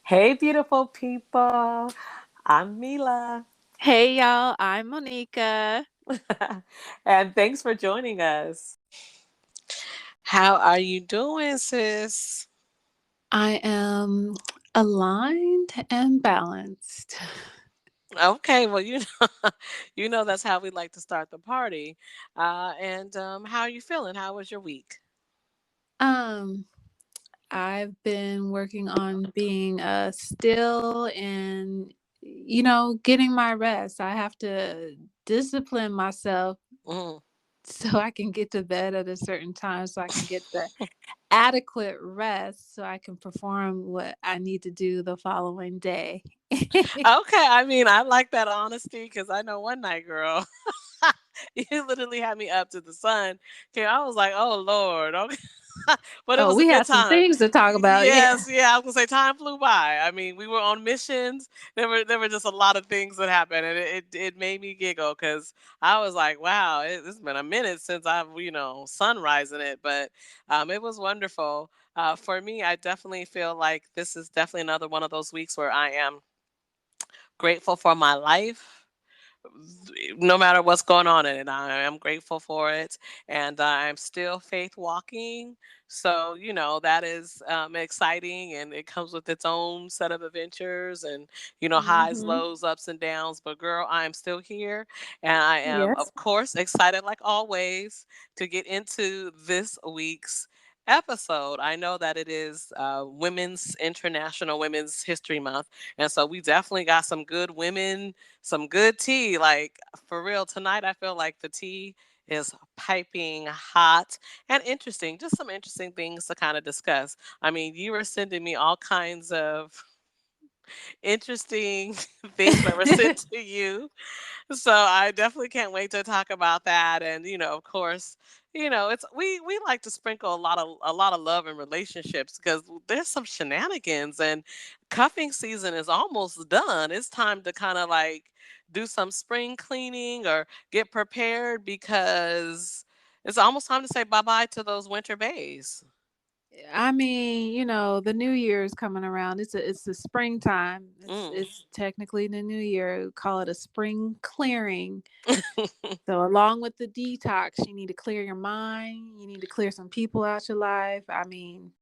Hey, beautiful people. I'm Mila. Hey y'all, I'm Monica. And thanks for joining us. How are you doing, sis? I am aligned and balanced. Okay, well, you know that's how we like to start the party. And how are you feeling? How was your week? Um, I've been working on being still and getting my rest. I have to discipline myself Mm. so I can get to bed at a certain time so I can get the adequate rest so I can perform what I need to do the following day. Okay, I mean, I like that honesty because I know one night, girl, you literally had me up to the sun. Okay, I was like, oh Lord, okay. But it Oh, was a we good had some time. things to talk about. Yeah. Yes, yeah, I was gonna say time flew by. I mean, we were on missions. There were just a lot of things that happened, and it made me giggle because I was like, wow, it's been a minute since I've sunrise in it, but it was wonderful. For me, I definitely feel like this is definitely another one of those weeks where I am grateful for my life no matter what's going on in it. I am grateful for it, and I'm still faith walking. So that is exciting, and it comes with its own set of adventures, and highs, Hmm. lows, ups, and downs. But girl, I am still here, and I am, Yes. of course, excited like always to get into this week's episode. I know that it is Women's International Women's History Month, and so we definitely got some good tea. Like for real, tonight I feel like the tea is piping hot and interesting. Just some interesting things to kind of discuss. I mean, you were sending me all kinds of interesting things that were sent to you. So I definitely can't wait to talk about that. And of course, it's we like to sprinkle a lot of love in relationships because there's some shenanigans, and cuffing season is almost done. It's time to kind of like do some spring cleaning or get prepared because it's almost time to say bye-bye to those winter bays. I mean, the new year is coming around. It's the springtime. It's Mm. it's technically the new year. Call it a spring clearing. So along with the detox, you need to clear your mind. You need to clear some people out your life. I mean,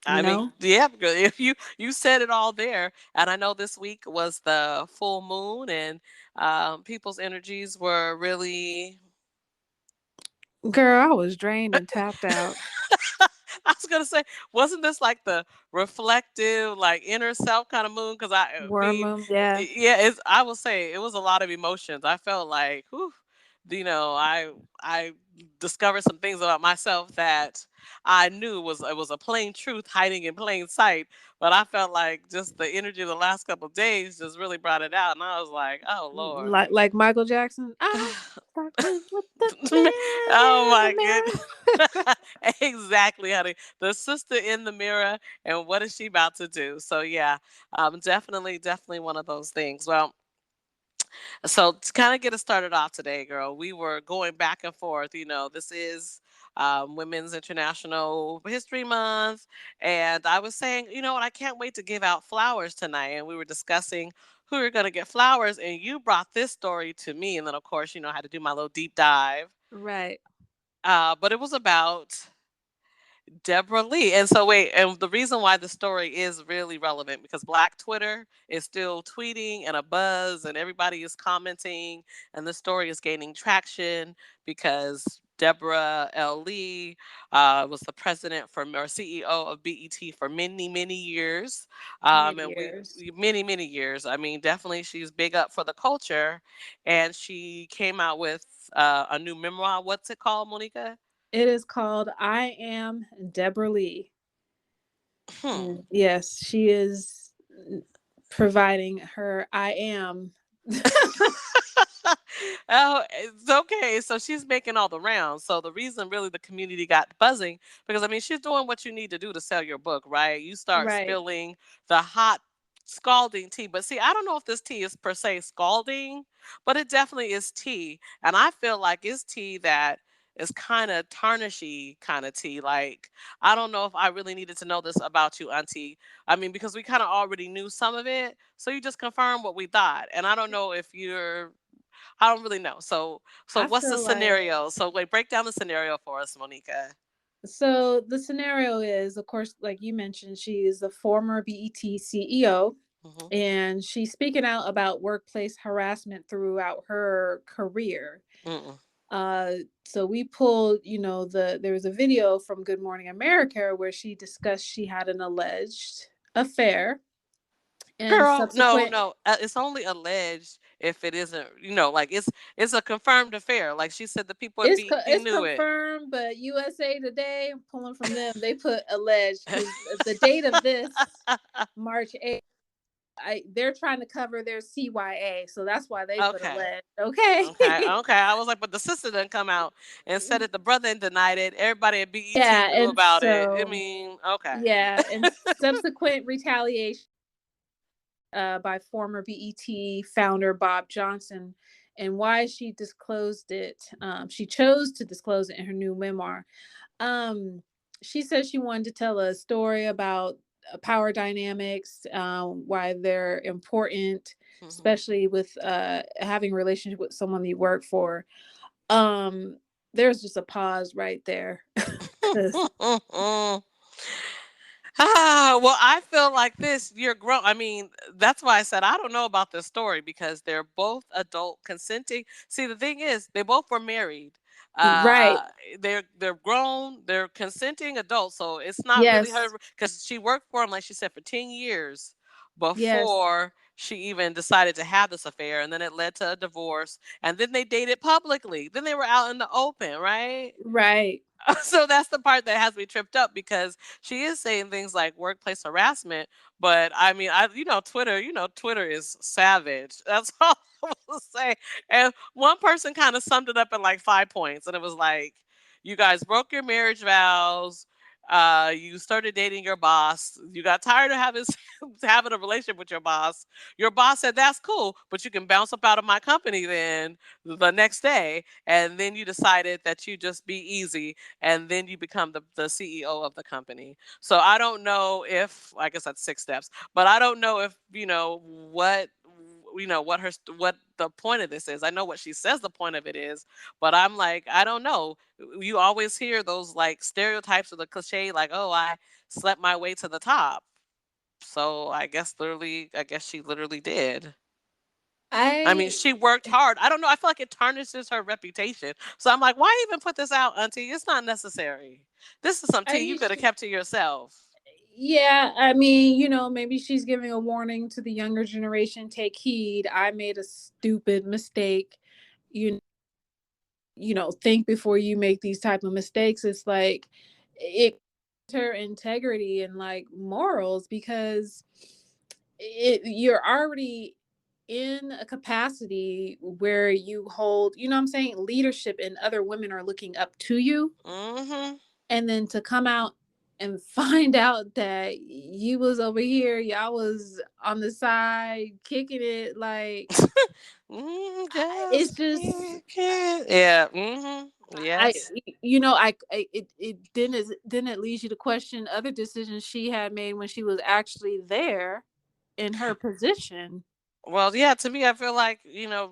you I mean, know, yeah, because if you said it all there, and I know this week was the full moon, and people's energies were really. girl, I was drained and tapped out. I was gonna say, wasn't this like the reflective, like inner self kind of moon? Because I Worm mean, 'em, yeah. yeah, I will say it was a lot of emotions. I felt like, whew, I discovered some things about myself that I knew it was a plain truth hiding in plain sight. But I felt like just the energy of the last couple of days just really brought it out, and I was like, oh Lord. Like Michael Jackson. I start to with the man Oh in the my mirror. goodness. Exactly, honey. The sister in the mirror, and what is she about to do? So yeah, definitely one of those things. Well, so to kind of get us started off today, girl, we were going back and forth. This is Women's International History Month, and I was saying, you know what, I can't wait to give out flowers tonight. And we were discussing who are going to get flowers, and you brought this story to me, and then of course, I had to do my little deep dive. Right. But it was about Deborah Lee. And so wait, and the reason why the story is really relevant because Black Twitter is still tweeting and a buzz and everybody is commenting and the story is gaining traction because Deborah L. Lee was the president or CEO of BET for many, many years. Many And years. many, many years. I mean, definitely she's big up for the culture. And she came out with a new memoir. What's it called, Monica? It is called I Am Deborah Lee. Hmm. And yes, she is providing her I am. Oh, it's okay. So she's making all the rounds. So the reason really the community got buzzing because I mean she's doing what you need to do to sell your book, right? You start Right. spilling the hot scalding tea. But see, I don't know if this tea is per se scalding, but it definitely is tea. And I feel like it's tea that is kind of tarnishy kind of tea. Like, I don't know if I really needed to know this about you, Auntie. I mean, because we kind of already knew some of it, so you just confirmed what we thought. And I don't know if you're, I don't really know. So I what's the feel like scenario? So wait, break down the scenario for us, Monica. so the scenario is, of course, like you mentioned, she is the former BET CEO, Hmm. and she's speaking out about workplace harassment throughout her career. Mm-mm. Uh, so we pulled, there was a video from Good Morning America where she discussed she had an alleged affair and Girl, no, subsequent. no. It's only alleged if it isn't, like it's a confirmed affair. Like she said, the people at BET It's knew it. confirmed, but USA Today, pulling from them, they put alleged because the date of this March 8th. They're trying to cover their CYA, so that's why they put Okay. alleged. Okay. Okay. Okay. I was like, but the sister didn't come out and said it. The brother denied it. Everybody at BET Yeah, knew and about it. I so mean, okay. yeah, and subsequent retaliation by former BET founder Bob Johnson, and why she disclosed it. She chose to disclose it in her new memoir. Um, she says she wanted to tell a story about power dynamics, why they're important, Mhm. especially with having a relationship with someone you work for. Um, there's just a pause right there. 'Cause- Well, I feel like this. You're grown. I mean, that's why I said I don't know about this story because they're both adult consenting. See, the thing is, they both were married. right. Uh, they're grown. They're consenting adults. So it's not really her Yes. because she worked for him, like she said, for 10 years Yes. before she even decided to have this affair, and then it led to a divorce, and then they dated publicly. Then they were out in the open, right? Right. So that's the part that has me tripped up because she is saying things like workplace harassment, but I mean, Twitter is savage. That's all I will say. And one person kind of summed it up in like 5 points, and it was like, you guys broke your marriage vows. You started dating your boss. You got tired of having a relationship with your boss. Your boss said that's cool, but you can bounce up out of my company then the next day, and then you decided that you just be easy, and then you become the CEO of the company. So I don't know if, I guess that's 6 steps, but I don't know if what the point of this is. I know what she says the point of it is, but I'm like, I don't know. You always hear those like stereotypes of the cliche, like, oh, I slept my way to the top. So I guess she literally did. I mean, I she worked hard. I don't know. I feel like it tarnishes her reputation. So I'm like, why even put this out, Auntie? It's not necessary. This is some I tea you mean, could have kept to yourself. yeah, I mean, maybe she's giving a warning to the younger generation. Take heed. I made a stupid mistake. You think before you make these type of mistakes. It's like it her integrity and like morals because you're already in a capacity where you hold, what I'm saying, leadership, and other women are looking up to you, Mm-hmm. and then to come out and find out that you was over here, y'all was on the side kicking it, like it's Just just kick it. Yeah. Mm-hmm. I Yes. it didn't it leads you to question other decisions she had made when she was actually there in her position. Well, yeah, to me, I feel like,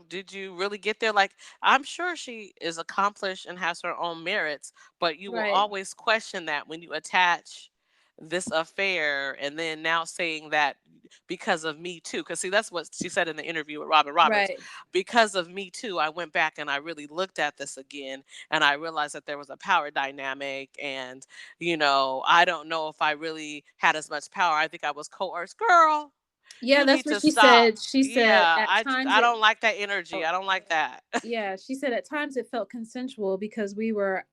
did you really get there? Like, I'm sure she is accomplished and has her own merits, but you will Right. always question that when you attach this affair and then now saying that because of Me Too. Because, see, that's what she said in the interview with Robin Roberts. Right. Because of Me Too, I went back and I really looked at this again, and I realized that there was a power dynamic. And, I don't know if I really had as much power. I think I was coerced. Girl, Yeah, you that's need what to she stop. said. She said Yeah, at times I it don't like that energy. felt, I don't like that. yeah, she said at times it felt consensual because we were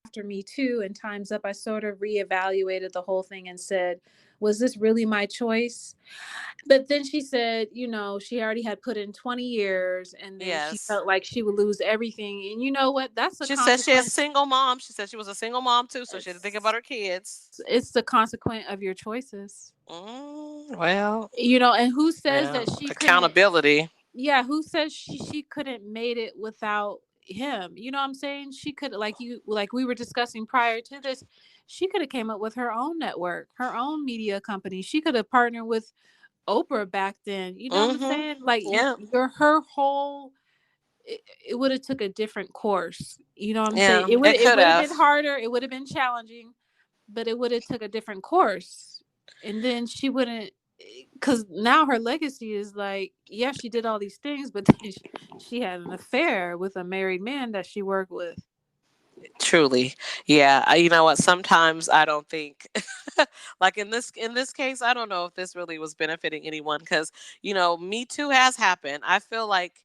after Me Too, and Time's Up. I sort of reevaluated the whole thing and said, was this really my choice? But then she said, she already had put in 20 years, and then she Yes. felt like she would lose everything. And you know what? That's a She said she is a consequence. single mom. She said she was a single mom too, so she had to think It's, about her kids. it's the consequence of your choices. Well, And who says yeah, that she couldn't? accountability. Yeah, who says she couldn't made it without him. You know what I'm saying? She could, like we were discussing prior to this, she could have came up with her own network, her own media company. She could have partnered with Oprah back then. You know what I'm Mm-hmm. saying? Like Yeah. her whole, it would have took a different course. You know what I'm saying? Yeah. It It could would have have. been harder. It would have been challenging, but it would have took a different course. And then she wouldn't, because now her legacy is like, yeah, she did all these things, but then she had an affair with a married man that she worked with. Truly. Yeah. You know what? Sometimes I don't think like in this case, I don't know if this really was benefiting anyone because, Me Too has happened. I feel like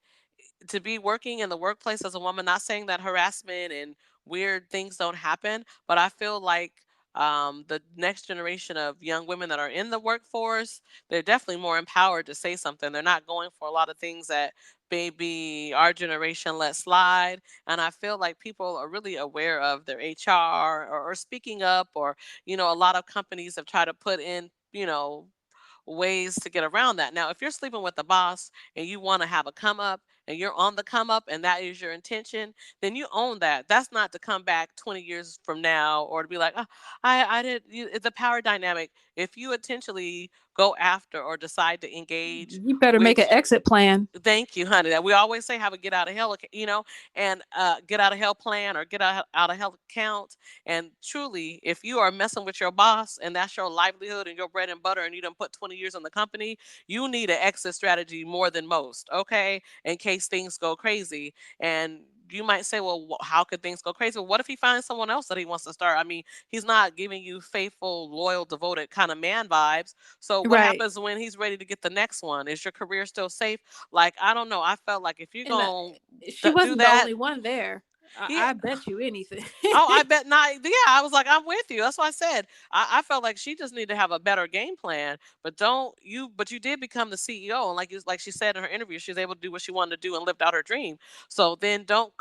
to be working in the workplace as a woman, not saying that harassment and weird things don't happen, but I feel like the next generation of young women that are in the workforce, they're definitely more empowered to say something. They're not going for a lot of things that maybe our generation let slide. And I feel like people are really aware of their HR or speaking up, or, a lot of companies have tried to put in, ways to get around that. Now, if you're sleeping with the boss and you want to have a come up and you're on the come up and that is your intention, then you own that. That's not to come back 20 years from now or to be like, oh, I did. It's a power dynamic. If you intentionally go after or decide to engage You better make an with exit plan. Thank you, honey. That we always say have a get out of hell, and get out of hell plan or get out of hell account. And truly, if you are messing with your boss and that's your livelihood and your bread and butter, and you don't put 20 years in the company, you need an exit strategy more than most, okay? In case things go crazy. And you might say, well, how could things go crazy? Well, what if he finds someone else that he wants to start? I mean, he's not giving you faithful, loyal, devoted kind of man vibes. So what Right. happens when he's ready to get the next one? Is your career still safe? Like, I don't know. I felt like if you're And going she to do wasn't the that, only one there. yeah. I bet you anything. Oh, I bet not. Yeah, I was like, I'm with you. That's why I said I felt like she just needed to have a better game plan. But don't you? But you did become the CEO, and like she said in her interview, she was able to do what she wanted to do and lived out her dream. So then don't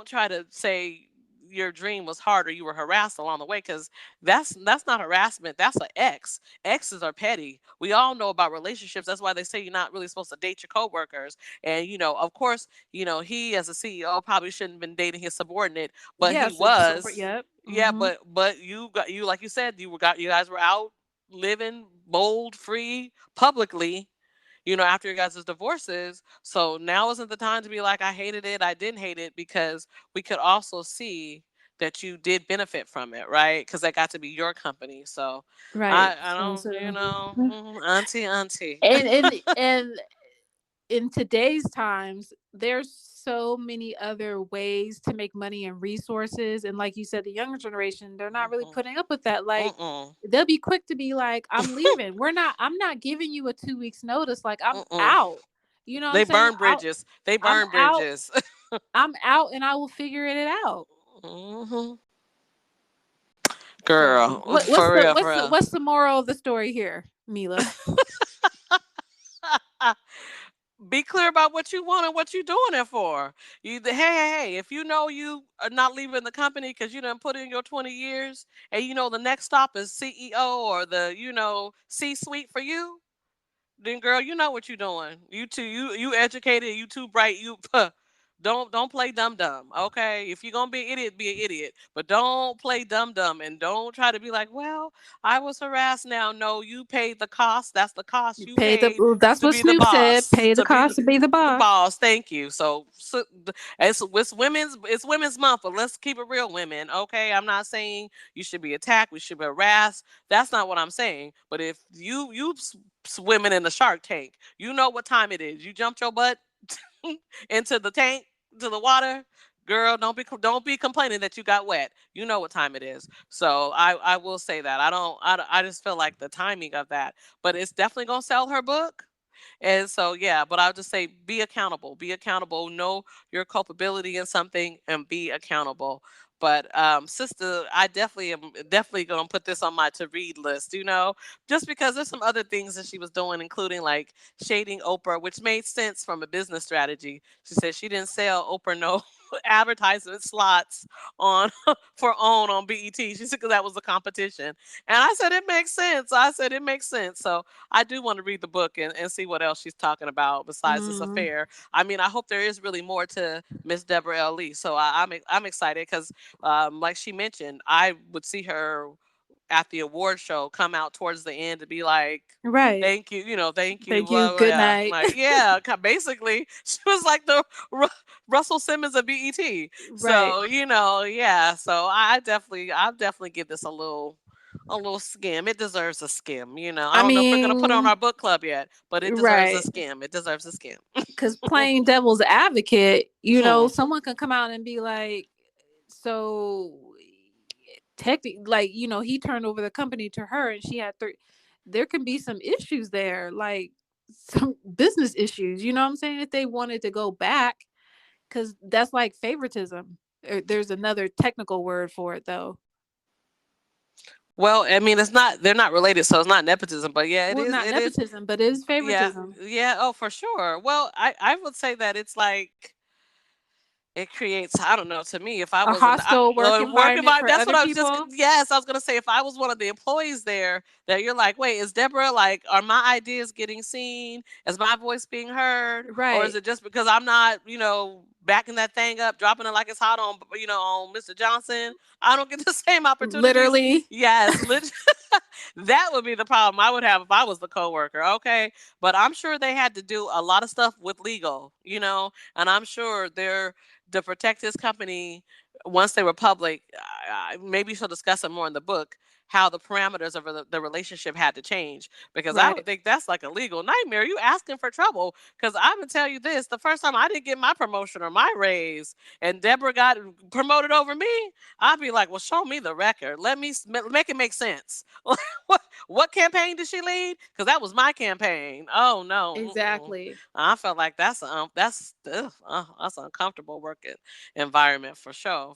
try to say your dream was hard or you were harassed along the way, because that's not harassment. That's an ex. Exes are petty. We all know about relationships. That's why they say you're not really supposed to date your coworkers. And of course, he as a CEO probably shouldn't have been dating his subordinate, but he Yes. was. Yep. Yeah, Hmm. but you like you said, you guys were out living bold, free, publicly, after your guys' divorces. So now isn't the time to be like, I hated it, I didn't hate it, because we could also see that you did benefit from it, right? Because that got to be your company. So Right. I And don't, so, auntie. and in today's times, there's so many other ways to make money and resources. And like you said, the younger generation, they're not really Mm-mm, putting up with that. Like, mm-mm, they'll be quick to be like, I'm leaving. I'm not giving you a 2 weeks notice. Like, I'm mm-mm. out. You know what I'm They saying? burn bridges. They I'm burn out. bridges. I'm out and I will figure it out. Hmm. So Girl, for real, for real. what's the moral of the story here, Mila? Be clear about what you want and what you're doing it for. Hey, if you know you are not leaving the company because you done put in your 20 years, and the next stop is CEO or the C-suite for you, then girl, you know what you're doing. You too, you educated, you too bright. You don't play dumb dumb. Okay, if you're gonna be an idiot, be an idiot, but don't play dumb dumb, and don't try to be like, well, I was harassed. Now, no, you paid the cost. That's the cost You you pay paid the That's to what be the Snoop said. boss. Pay the To be cost to be the the boss. boss. Thank you. So it's women's month, but let's keep it real, women. Okay, I'm not saying you should be attacked. We should be harassed. That's not what I'm saying. But if you swimming in the shark tank, you know what time it is. You jumped your butt into the tank, to the water. Girl, don't be complaining that you got wet. You know what time it is. So I will say that. I just feel like the timing of that. But it's definitely gonna sell her book. And so, yeah, but I'll just say be accountable. Be accountable. Know your culpability in something and be accountable. But sister, I definitely gonna put this on my to read list, just because there's some other things that she was doing, including like shading Oprah, which made sense from a business strategy. She said she didn't sell Oprah no advertisement slots on for OWN on BET. She said because that was the competition. And I said, it makes sense. I said, it makes sense. So I do want to read the book and see what else she's talking about besides this affair. I mean, I hope there is really more to Miss Deborah L. Lee. So I'm excited because, like she mentioned, I would see her at the award show come out towards the end to be like, Right. thank you, thank you. Thank you. Good yeah. night. Like, yeah, basically, she was like the Russell Simmons of BET. So, yeah. So I'll definitely give this a little skim. It deserves a skim. I don't know if we're gonna put it on our book club yet, but it deserves a skim. It deserves a skim. Because playing devil's advocate, someone can come out and be like, so technically, like, he turned over the company to her and she had there can be some issues there, like some business issues, you know what I'm saying, if they wanted to go back, because that's like favoritism. There's another technical word for it though. Well, I mean, they're not related, so it's not nepotism, but yeah, it is. Not nepotism, but it is favoritism. Yeah. Oh, for sure. Well, I would say that it's like, it creates, I don't know, to me, if I was a hostile work environment for that's other what I was people. Yes, I was gonna say, if I was one of the employees there, that you're like, wait, is Deborah, like, are my ideas getting seen? Is my voice being heard? Right. Or is it just because I'm not, backing that thing up, dropping it like it's hot on, on Mr. Johnson? I don't get the same opportunities. Literally. Yes. That would be the problem I would have if I was the coworker. Okay. But I'm sure they had to do a lot of stuff with legal, and I'm sure to protect his company, once they were public, maybe she'll discuss it more in the book, how the parameters of the relationship had to change, because I would think that's like a legal nightmare. You asking for trouble, because I'm gonna tell you this: the first time I didn't get my promotion or my raise, and Deborah got promoted over me, I'd be like, well, show me the record. Let me make it make sense. What campaign did she lead? Because that was my campaign. Oh no, exactly. I felt like that's uncomfortable working environment for sure.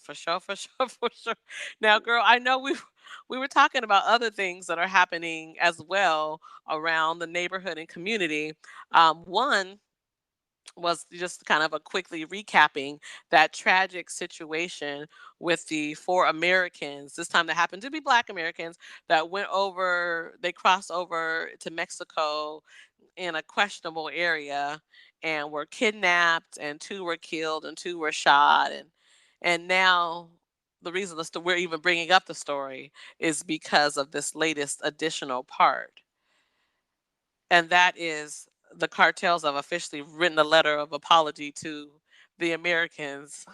Now, girl, I know we were talking about other things that are happening as well around the neighborhood and community. One was just kind of a quickly recapping that tragic situation with the 4 Americans, this time that happened to be Black Americans, that they crossed over to Mexico in a questionable area and were kidnapped, and 2 were killed and 2 were shot. And now the reason we're even bringing up the story is because of this latest additional part. And that is, the cartels have officially written a letter of apology to the Americans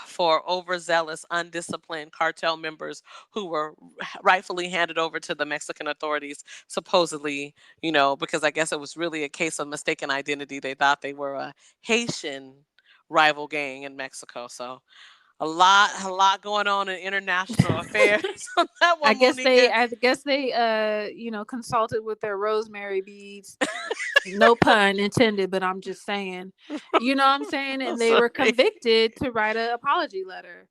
for overzealous, undisciplined cartel members who were rightfully handed over to the Mexican authorities, supposedly, because I guess it was really a case of mistaken identity. They thought they were a Haitian rival gang in Mexico. So a lot going on in international affairs on that one. I guess they consulted with their rosemary beads. No pun intended, but I'm just saying, you know what I'm saying? And they were convicted to write an apology letter.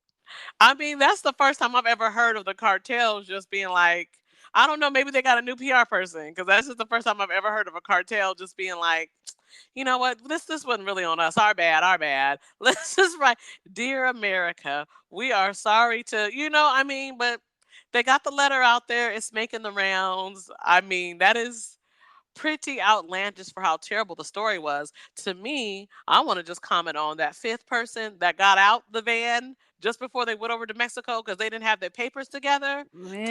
I mean, that's the first time I've ever heard of the cartels just being like, I don't know, maybe they got a new PR person, because that's just the first time I've ever heard of a cartel just being like, you know what, this wasn't really on us. Our bad. Let's just write, Dear America, we are sorry to, but they got the letter out there. It's making the rounds. I mean, that is pretty outlandish for how terrible the story was. To me, I want to just comment on that 5th person that got out the van just before they went over to Mexico because they didn't have their papers together. Man,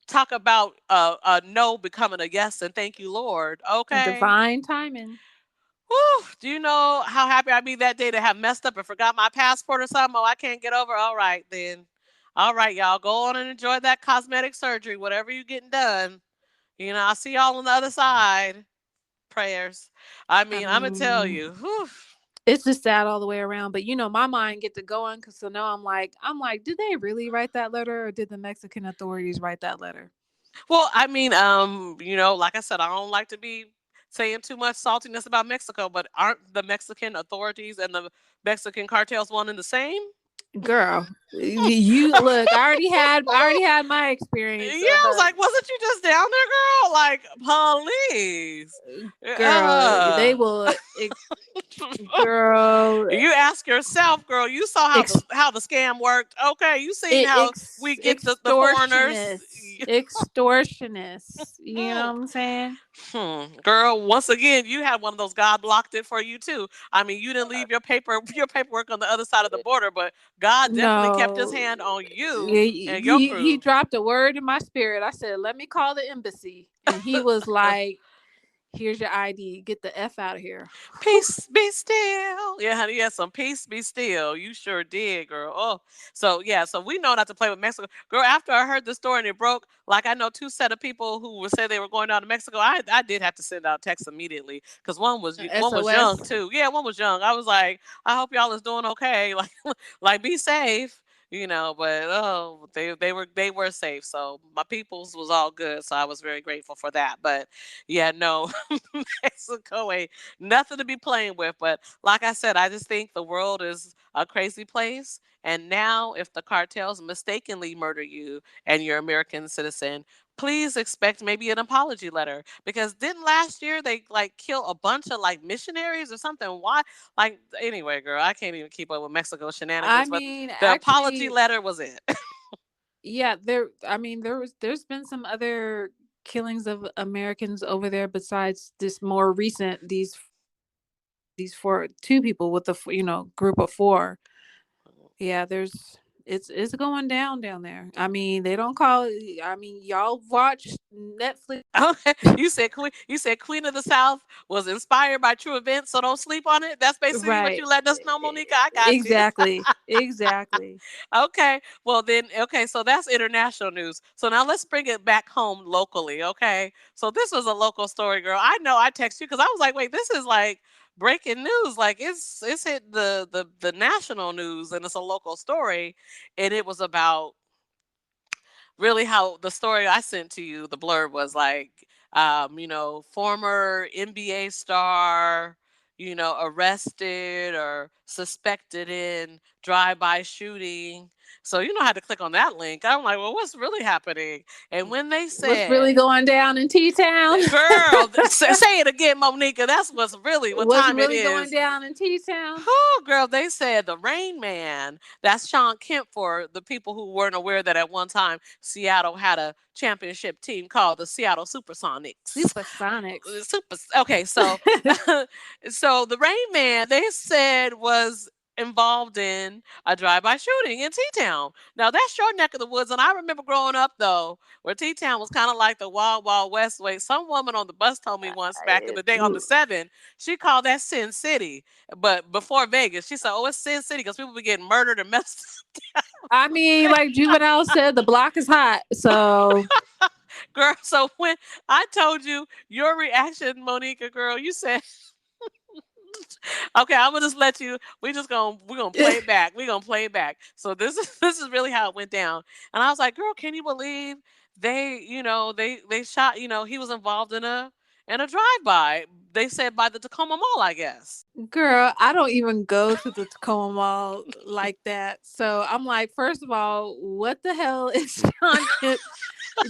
Talk about a no becoming a yes, and thank you, Lord. Okay. Divine timing. Whew, do you know how happy I'd be that day to have messed up and forgot my passport or something? Oh, I can't get over. All right, then. All right, y'all, go on and enjoy that cosmetic surgery, whatever you're getting done. I'll see y'all on the other side. Prayers. I mean, I'm going to tell you. Whew. It's just sad all the way around. But, my mind get to going, because so now I'm like, did they really write that letter, or did the Mexican authorities write that letter? Well, I mean, like I said, I don't like to be saying too much saltiness about Mexico, but aren't the Mexican authorities and the Mexican cartels one and the same? Girl, you look, I already had my experience. Yeah, I was like, wasn't you just down there, girl? Like, police. Girl, they will Girl, You ask yourself, girl. You saw how Ex- how the scam worked. Okay, you seen how we get the foreigners. extortionists. You know what I'm saying? Girl, once again, you had one of those. God blocked it for you too. I mean, you didn't leave your paperwork on the other side of the border, but God definitely kept His No, hand on you and your he crew. dropped a word in my spirit. I said, "Let me call the embassy," and he was like, "Here's your ID. Get the F out of here." Peace be still. Yeah, honey, yeah, some peace be still. You sure did, girl. Oh, so yeah, so we know not to play with Mexico. Girl, after I heard the story and it broke, like I know two set of people who would say they were going down to Mexico. I did have to send out texts immediately because one was young SOS. too. Yeah, one was young. I was like, I hope y'all is doing okay. Like be safe. But oh, they were safe. So my peoples was all good. So I was very grateful for that. But yeah, no, Mexico ain't nothing to be playing with. But like I said, I just think the world is a crazy place. And now, if the cartels mistakenly murder you and you're an American citizen, please expect maybe an apology letter. Because didn't last year they like kill a bunch of like missionaries or something? Why? Like anyway, girl, I can't even keep up with Mexico I shenanigans. But mean, the apology actually, letter was it. yeah, there's been some other killings of Americans over there besides this more recent these two people with the group of four. Yeah, it's going down there. I mean, they don't call it. I mean, y'all watch Netflix. Okay, you said Queen of the South was inspired by true events, so don't sleep on it. That's basically what Right. you letting us know, Monica. I got you. Exactly. Okay. Well then, okay, so that's international news. So now let's bring it back home locally, okay? So this was a local story, girl. I know I text you because I was like, wait, this is like breaking news. Like it's hit the national news and it's a local story. And it was about really how the story I sent to you, the blurb was like, former NBA star, arrested or suspected in drive-by shooting. So I had to click on that link. I'm like, well, what's really happening? And when they What's really said, going down in T-Town? girl, say it again, Monica. That's what What's time it really going is. down in T-Town? Oh, girl, they said the Rain Man. That's Sean Kemp for the people who weren't aware that at one time Seattle had a championship team called the Seattle Supersonics. Supersonics. Okay, so so the Rain Man they said was involved in a drive-by shooting in T-Town. Now that's your neck of the woods, and I remember growing up though, where T-Town was kind of like the Wild Wild West way. Some woman on the bus told me once back in the day on the 7, she called that Sin City. But before Vegas, she said, "Oh, it's Sin City because people be getting murdered and messed up." I mean, like Juvenile said, the block is hot. So, Girl, so when I told you your reaction, Monica, girl, you said, "Okay, I'm gonna just let you. We're gonna play it back. We're gonna play it back." So this is really how it went down. And I was like, "Girl, can you believe they shot? He was involved in a drive-by. They said by the Tacoma Mall, I guess." girl, I don't even go to the Tacoma Mall like that. So I'm like, first of all, what the hell is Sean Kemp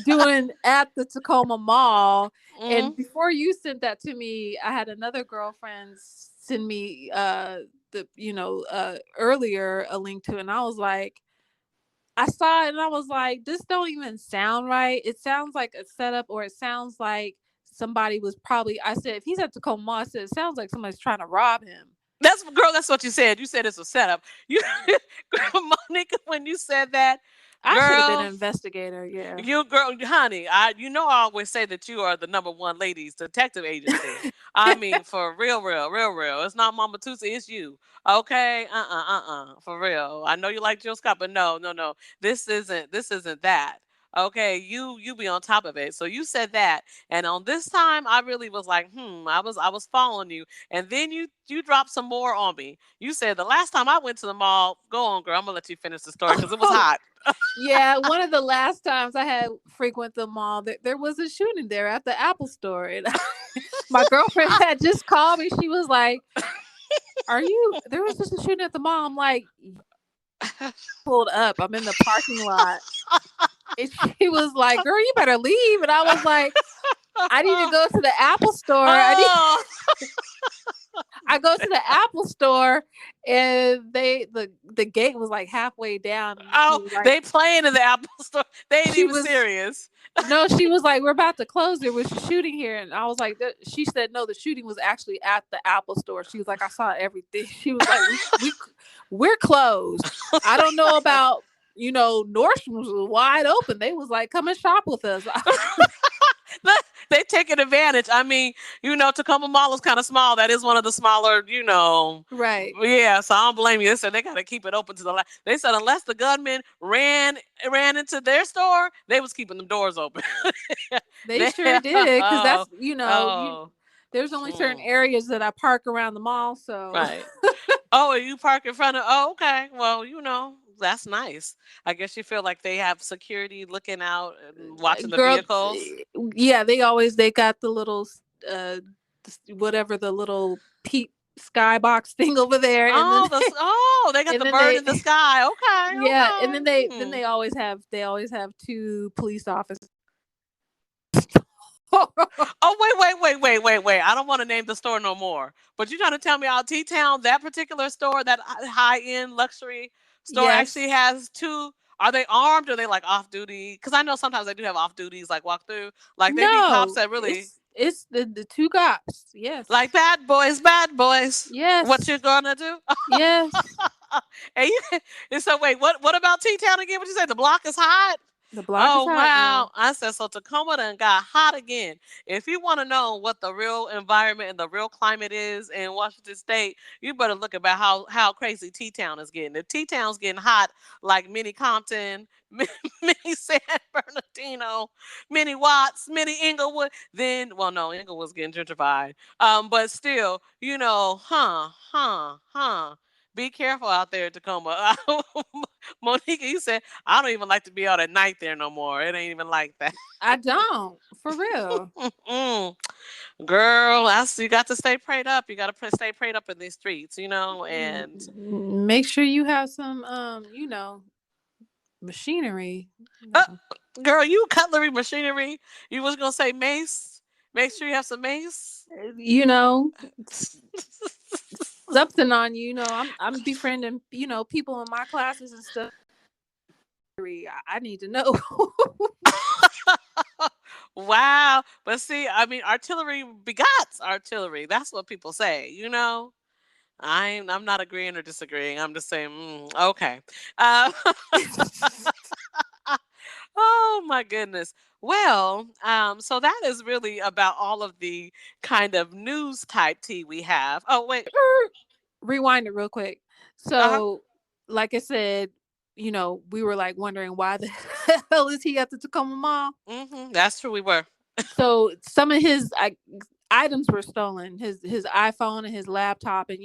doing at the Tacoma Mall? Mm-hmm. And before you sent that to me, I had another girlfriend send me earlier a link to it, and I was like, I saw it and I was like, this don't even sound right. It sounds like a setup, or it sounds like somebody was probably, I said, if he's at Tacoma Mall, I said, it sounds like somebody's trying to rob him. That's what you said. You said it's a setup. Girl, Monica, when you said that, I should have been girl, an investigator. Yeah. honey, I always say that you are the number one ladies detective agency. I mean, for real, real, real, real. It's not Mama Tusi, it's you. Okay, for real. I know you like Jill Scott, but no, no, no. This isn't that. Okay, you be on top of it. So you said that, and on this time, I really was like, I was following you, and then you dropped some more on me. You said the last time I went to the mall. Go on, girl. I'm gonna let you finish the story because it was hot. Yeah, one of the last times I had frequent the mall, there was a shooting there at the Apple store. And my girlfriend had just called me. She was like, there was just a shooting at the mall. I'm like, pulled up. I'm in the parking lot. And she was like, girl, you better leave. And I was like, I need to go to the Apple store. I I go to the Apple store, and the gate was like halfway down. And she Oh, was like, they playing in the Apple store. They ain't she even was serious. no, she was like, we're about to close. There was a shooting here, and I was like, she said no, the shooting was actually at the Apple store. She was like, I saw everything. She was like, we're closed. I don't know about Nordstrom's was wide open. They was like, come and shop with us. They taking advantage. I mean, Tacoma Mall is kind of small. That is one of the smaller, Right. Yeah, so I don't blame you. They said they got to keep it open to the last. They said unless the gunman ran into their store, they was keeping them doors open. They sure did, because that's Oh, there's only certain areas that I park around the mall. So right. Oh, you park in front of? Oh, okay. Well, that's nice. I guess you feel like they have security looking out and watching the girl, vehicles. yeah, they got the little whatever, the little peep skybox thing over there, and then They got and the then bird in the sky. Okay, yeah, okay. and then they always have two police officers. Oh, wait. I don't want to name the store no more. But you're trying to tell me out T-Town, that particular store, that high-end luxury store Yes. actually has two. Are they armed or are they like off duty? Because I know sometimes they do have off duties, like walk through. Like they be cops that really. It's the two cops. Yes. Like bad boys. Yes. What you gonna do? Yes. And so wait, what about T-Town again? What you say? The block is hot? The block is hot. Wow. I said, so Tacoma done got hot again. If you want to know what the real environment and the real climate is in Washington State, you better look about how crazy T-Town is getting. If T-Town's getting hot like mini Compton, mini San Bernardino, mini Watts, mini Inglewood, then, well, no, Inglewood's getting gentrified. But still, be careful out there, Tacoma. Monica, you said, I don't even like to be out at night there no more. It ain't even like that. I don't, for real. Girl, you got to stay prayed up. You got to stay prayed up in these streets, and make sure you have some, machinery. Girl, you cutlery machinery. You was gonna say mace. Make sure you have some mace. Something on you. I'm befriending people in my classes and stuff. I need to know. Wow. But see, I mean, artillery begots artillery. That's what people say, I'm not agreeing or disagreeing. I'm just saying, okay. Oh my goodness. Well, so that is really about all of the kind of news type tea we have. Oh, wait. Rewind it real quick. So, like I said, we were like wondering why the hell is he at the Tacoma Mall? That's true. We were. So some of his items were stolen. His iPhone and his laptop, and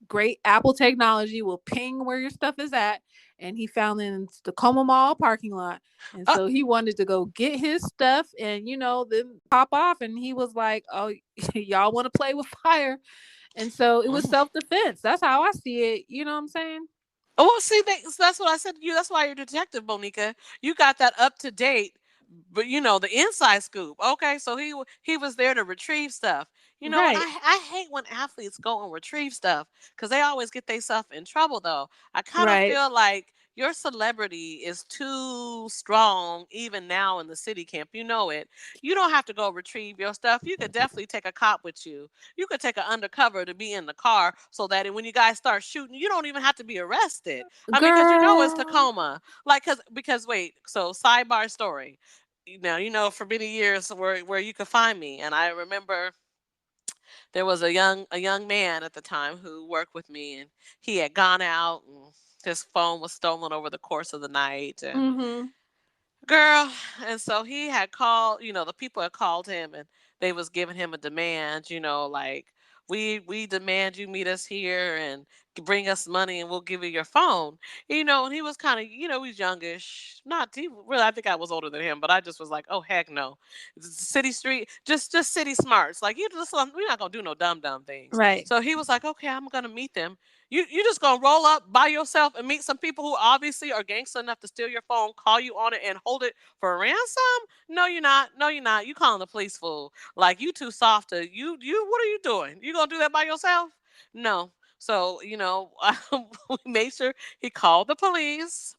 great Apple technology will ping where your stuff is at, and he found it in the Tacoma Mall parking lot. And so he wanted to go get his stuff and then pop off, and he was like, oh, y'all want to play with fire. And so it was self-defense. That's how I see it. You know what I'm saying? Oh, see, that's what I said to you. That's why you're a detective, Monica. You got that up to date, but the inside scoop. Okay, so he was there to retrieve stuff. Right. I hate when athletes go and retrieve stuff because they always get themselves in trouble, though. I kind of feel like your celebrity is too strong, even now in the city camp. You know it. You don't have to go retrieve your stuff. You could definitely take a cop with you. You could take an undercover to be in the car so that when you guys start shooting, you don't even have to be arrested. I mean, because it's Tacoma. Like, because wait, so sidebar story. Now, for many years where you could find me, and I remember there was a young man at the time who worked with me, and he had gone out and his phone was stolen over the course of the night. And girl, and so he had called, the people had called him and they was giving him a demand, like, we demand you meet us here and bring us money and we'll give you your phone. And he was kind of, he's youngish. Really, I think I was older than him, but I just was like, oh heck no. City street, just city smarts. Like, we're not gonna do no dumb things. Right. So he was like, okay, I'm gonna meet them. You just gonna roll up by yourself and meet some people who obviously are gangster enough to steal your phone, call you on it, and hold it for ransom? No, you're not. No, you're not. You calling the police, fool. Like, you too soft to you. What are you doing? You gonna do that by yourself? No. So, we made sure he called the police,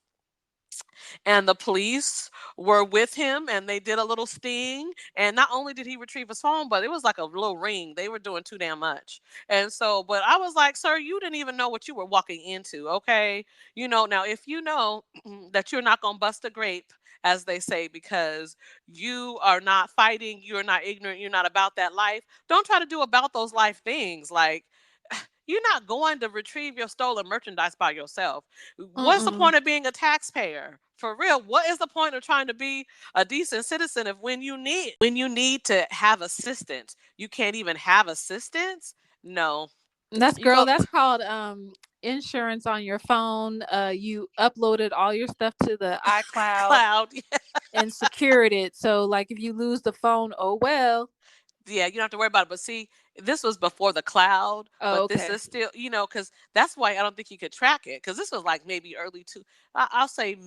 and the police were with him, and they did a little sting, and not only did he retrieve his phone, but it was like a little ring. They were doing too damn much. And so, but I was like, sir, you didn't even know what you were walking into. Okay, now if you know that you're not gonna bust a grape, as they say, because you are not fighting, you're not ignorant, you're not about that life, don't try to do about those life things. Like, you're not going to retrieve your stolen merchandise by yourself. What's the Mm-mm. point of being a taxpayer? For real, what is the point of trying to be a decent citizen if when you need to have assistance, you can't even have assistance? No. That's You go that's called insurance on your phone. You uploaded all your stuff to the iCloud cloud. and secured it. So like if you lose the phone, oh well. Yeah, you don't have to worry about it. But see, this was before the cloud, Oh, but this okay. is still, because that's why I don't think you could track it. Because this was like maybe I'll say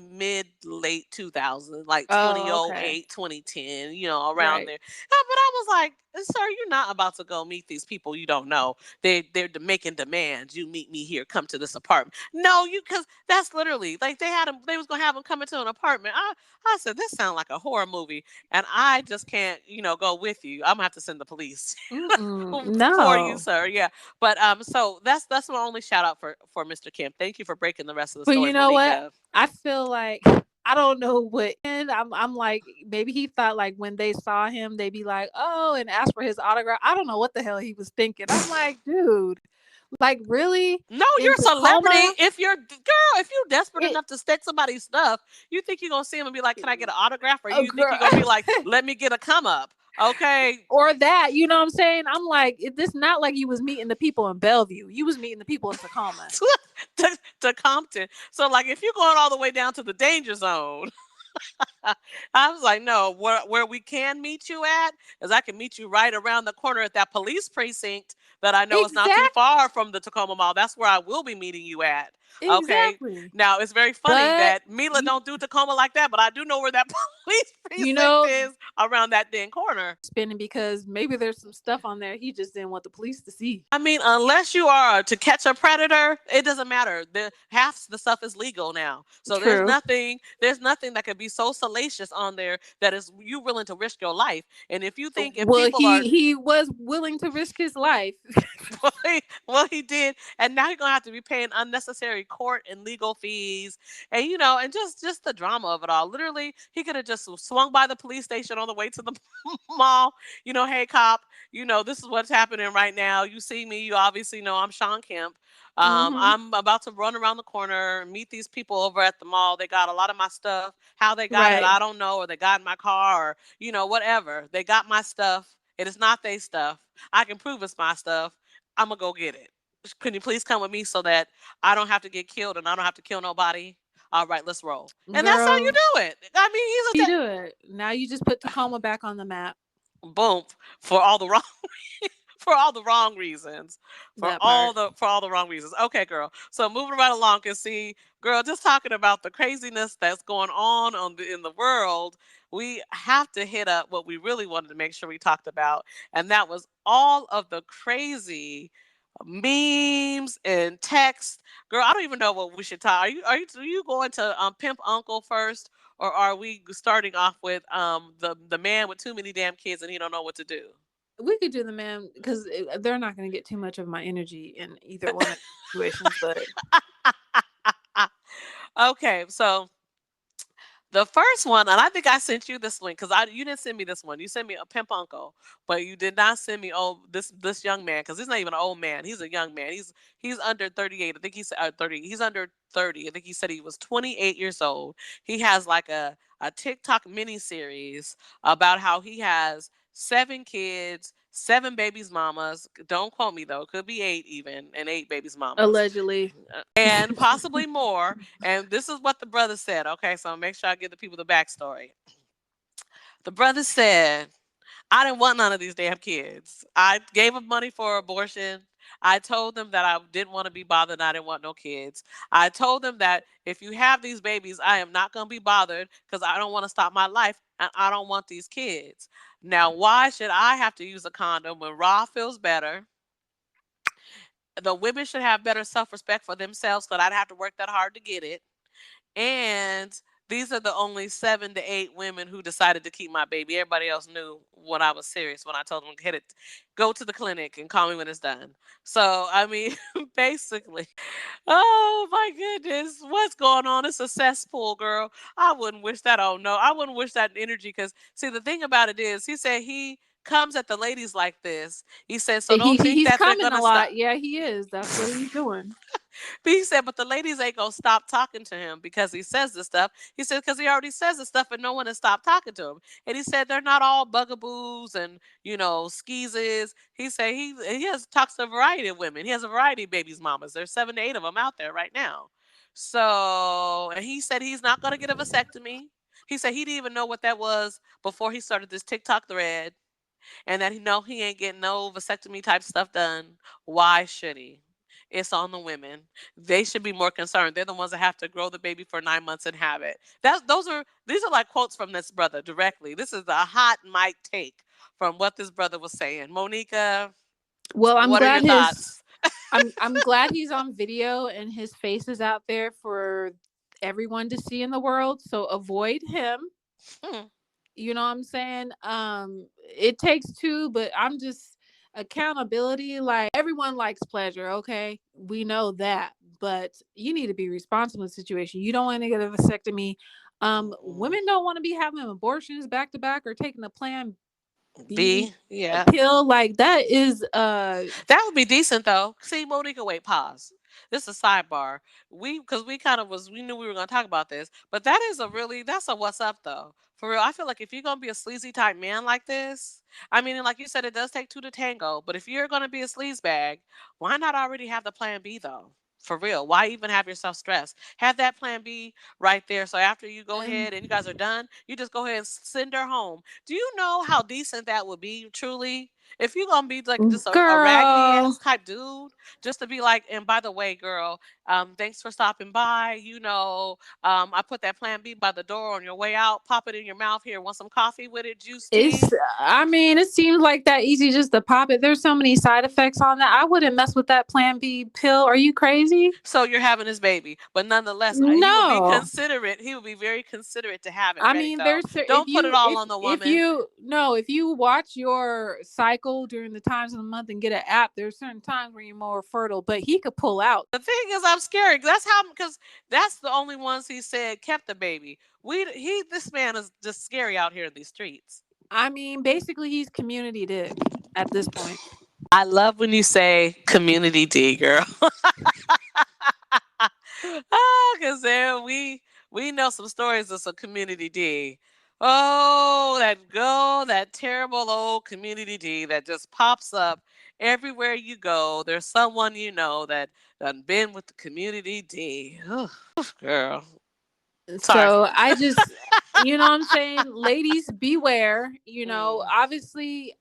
late 2000, like Oh, okay. 2008, 2010, around Right. there. But I was like, sir, you're not about to go meet these people you don't know. They're making demands. You meet me here, come to this apartment. No, because that's literally like they was gonna have them come into an apartment. I said, this sounds like a horror movie, and I just can't, go with you. I'm gonna have to send the police for you, No. sir. Yeah, but so that's my only shout out for Mr. Kim. Thank you for breaking the rest of the But story, you know what? Malika. I feel like I don't know what, and I'm like, maybe he thought like when they saw him, they'd be like, oh, and ask for his autograph. I don't know what the hell he was thinking. I'm like, dude, like really No, in you're a celebrity. Tacoma? If you're desperate It, enough to stick somebody's stuff, you think you're gonna see him and be like, "Can I get an autograph?" Or oh, you think girl. you're gonna be like, "Let me get a come up"? Okay. Or that, you know what I'm saying? I'm like, this not like you was meeting the people in Bellevue. You was meeting the people in Tacoma. to Compton. So like, if you're going all the way down to the danger zone, I was like, no, where we can meet you at is I can meet you right around the corner at that police precinct that I know is not too Exactly. far from the Tacoma Mall. That's where I will be meeting you at. Okay. Exactly. Now it's very funny But that Mila don't do Tacoma like that, but I do know where that police you precinct know, is around that dang corner. spinning because maybe there's some stuff on there he just didn't want the police to see. I mean, unless you are to catch a predator, it doesn't matter. Half the stuff is legal now, so there's True. nothing that could be so salacious on there that is you willing to risk your life. And if you think if Well, people are he was willing to risk his life. well, he did, and now you're gonna have to be paying unnecessary court and legal fees, and and just the drama of it all. Literally, he could have just swung by the police station on the way to the mall. Hey cop, this is what's happening right now. You see me, you obviously know I'm Sean Kemp. Mm-hmm. I'm about to run around the corner and meet these people over at the mall. They got a lot of my stuff. How they got it, Right. I don't know, or they got in my car, or whatever. They got my stuff. It is not their stuff. I can prove it's my stuff. I'm gonna go get it. Can you please come with me so that I don't have to get killed and I don't have to kill nobody? All right, let's roll. And that's how you Girl, do it. I mean, you do it. Now you just put Tacoma back on the map. boom for all the wrong for all the wrong reasons. That part. For all the wrong reasons. Okay, girl. So moving right along, and see, girl, just talking about the craziness that's going on in the world, we have to hit up what we really wanted to make sure we talked about, and that was all of the crazy memes and text. Girl, I don't even know what we should talk. Are you going to Pimp Uncle first, or are we starting off with the man with too many damn kids and he don't know what to do? We could do the man because they're not going to get too much of my energy in either one of the situations. But Okay, so the first one, and I think I sent you this link because you didn't send me this one. You sent me a Pimp Uncle, but you did not send me this young man, because he's not even an old man. He's a young man. He's under 38. I think he's 30. He's under 30. I think he said he was 28 years old. He has like a TikTok mini series about how he has 7 kids, 7 babies mamas. Don't quote me though. Could be 8 even, and 8 babies mamas. allegedly. And possibly more. And this is what the brother said. Okay, so make sure I give the people the backstory. The brother said, I didn't want none of these damn kids. I gave him money for abortion. I told them that I didn't want to be bothered and I didn't want no kids. I told them that if you have these babies, I am not going to be bothered because I don't want to stop my life and I don't want these kids. Now, why should I have to use a condom when Ra feels better? The women should have better self-respect for themselves because I'd have to work that hard to get it. And these are the only 7 to 8 women who decided to keep my baby. Everybody else knew when I was serious when I told them hit it, go to the clinic and call me when it's done. So I mean, basically, oh my goodness, what's going on? It's a cesspool, girl. I wouldn't wish that. Oh no, I wouldn't wish that energy because see the thing about it is he said he comes at the ladies like this. He said so don't think He's that they're coming a gonna stop. lot. Yeah, he is. That's what he's doing. But he said, but the ladies ain't gonna stop talking to him because he says this stuff. He said, because he already says this stuff and no one has stopped talking to him. And he said they're not all bugaboos and skeezes. He said he has talks to a variety of women. He has a variety of babies mamas. There's 7 to 8 of them out there right now. So and he said he's not gonna get a vasectomy. He said he didn't even know what that was before he started this TikTok thread, and that he ain't getting no vasectomy type stuff done. Why should he? It's on the women. They should be more concerned. They're the ones that have to grow the baby for 9 months and have it. These are like quotes from this brother directly. This is a hot mic take from what this brother was saying. Monica, Well, I'm what are your glad thoughts? I'm glad he's on video and his face is out there for everyone to see in the world. So avoid him. Hmm. You know what I'm saying? It takes two, but I'm just accountability. Like everyone likes pleasure, okay? We know that, but you need to be responsible in the situation. You don't want to get a vasectomy. Women don't want to be having abortions back to back or taking a plan B Yeah. pill. Like that is That would be decent though. See, Monica, wait, pause. This is a sidebar. Because we knew we were gonna talk about this, but that's a what's up though. For real, I feel like if you're gonna be a sleazy type man like this, I mean, and like you said, it does take two to tango. But if you're gonna be a sleaze bag, why not already have the plan B though? For real, why even have yourself stressed? Have that plan B right there. So after you go ahead and you guys are done, you just go ahead and send her home. Do you know how decent that would be? Truly, if you're gonna be like just a raggedy girl. ass type dude, just to be like, and by the way, girl, thanks for stopping by. I put that plan B by the door on your way out. Pop it in your mouth here. Want some coffee with it? Juice tea? I mean, it seems like that easy just to pop it. There's so many side effects on that. I wouldn't mess with that Plan B pill. Are you crazy? So you're having his baby, but nonetheless, he would be No. considerate. He would be very considerate to have it I ready, mean, though. if Don't put you it all on the woman. if you watch your cycle during the times of the month and get an app, there's certain times where you're more fertile, but he could pull out. The thing is, I'm scared. Because that's the only ones he said kept the baby. This man is just scary out here in these streets. I mean, basically, he's community dick at this point. I love when you say community D, girl. Because we know some stories of some community D. Oh, that terrible old community D that just pops up everywhere you go. There's someone that done been with the community D. Girl. Sorry. So I just, you know what I'm saying? Ladies, beware. Obviously,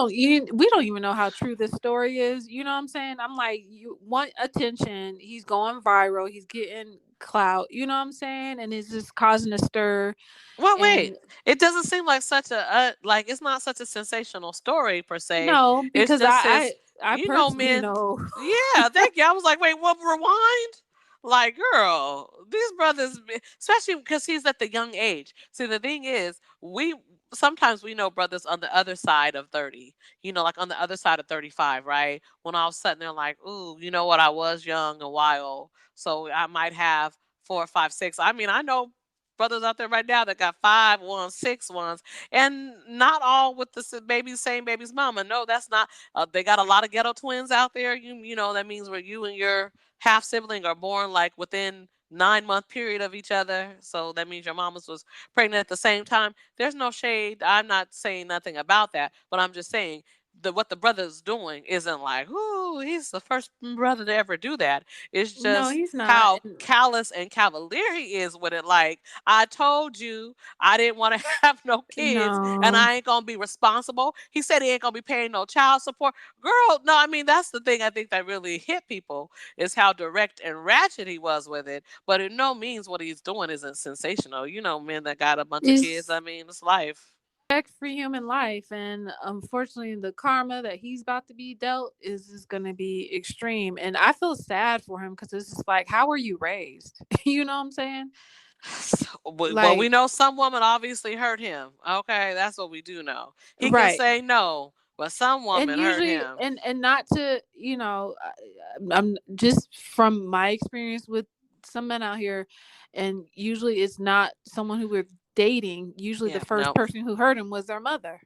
we don't even know how true this story is. You know what I'm saying? I'm like, you want attention. He's going viral. He's getting clout. You know what I'm saying? And it's just causing a stir. Well, wait. It doesn't seem like it's not such a sensational story per se. No, because I personally men. know. Yeah, thank you. I was like, wait, what? Rewind? Like, girl, these brothers, especially because he's at the young age. See, the thing is, sometimes we know brothers on the other side of 30, like on the other side of 35, right? When all of a sudden they're like, ooh, you know what? I was young a while, so I might have 4, 5, 6. I mean, I know brothers out there right now that got 5 ones, 6 ones, and not all with the same baby's mama. No, that's not. They got a lot of ghetto twins out there. That means where you and your half sibling are born like within 9-month period of each other. So that means your mama's was pregnant at the same time. There's no shade. I'm not saying nothing about that, but I'm just saying what the brother's doing isn't like, ooh, he's the first brother to ever do that. It's No, just he's not. how callous and cavalier he is with it. Like, I told you I didn't want to have no kids and No. I ain't gonna be responsible. He said he ain't gonna be paying no child support. Girl, no, I mean, that's the thing I think that really hit people, is how direct and ratchet he was with it. But in no means what he's doing isn't sensational. You know, men that got a bunch of kids, I It's mean, it's life. respect for human life, and unfortunately the karma that he's about to be dealt is just going to be extreme, and I feel sad for him because it's just like, how were you raised? You know what I'm saying? Well, we Like, know some woman obviously hurt him. Okay, that's what we do know. He can right. say no, but some And woman hurt usually, him. and not to, I'm just from my experience with some men out here, and usually it's not someone who we're dating. Usually the Yeah, first no. person who hurt him was their mother.